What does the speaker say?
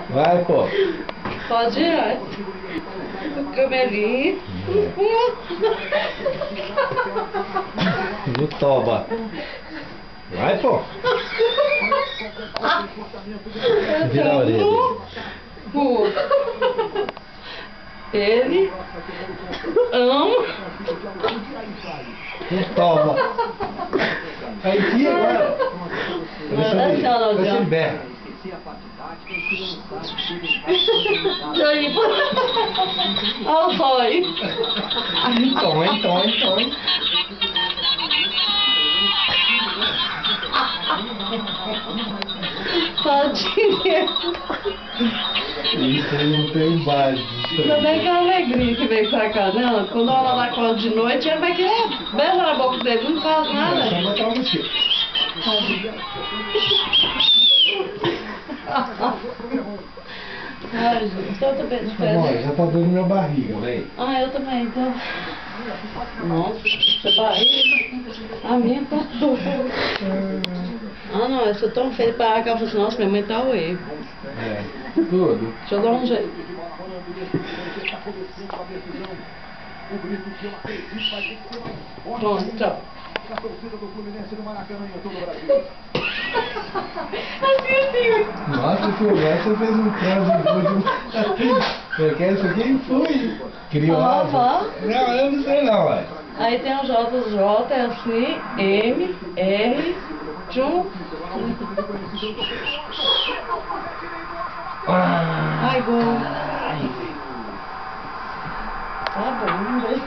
Vai, pô. Pode ir, ó. Camelinho. No toba. Vai, pô. Vira a orelha dele. Ele ama. No toba. Aí, aqui agora. Deixa ele berra. Aí, olha o zóio. Então. Tadinha. Isso aí não tem base. Ainda bem que é a alegria que veio pra cá, né? Quando ela acorda de noite, ele vai querer beijar na boca dele, não faz nada. É só botar um aqui. Ai, gente, então eu tô bem. Tá bom, já tá dando minha barriga, velho. Ah, eu também, então. Nossa, essa barriga. A minha tá doida. Ah, não, eu sou tão feia pra cá. Eu falei assim, nossa, minha mãe tá uê. É, tudo. Deixa eu dar um jeito. Pronto, tchau. Nossa, você fez um transe. Você quer isso aqui? Fui. Criou asa. Não, eu não sei não, ué. Aí tem o JJ, é assim, M, R, tchum. Ai, gol. Tá bom, vamos ver.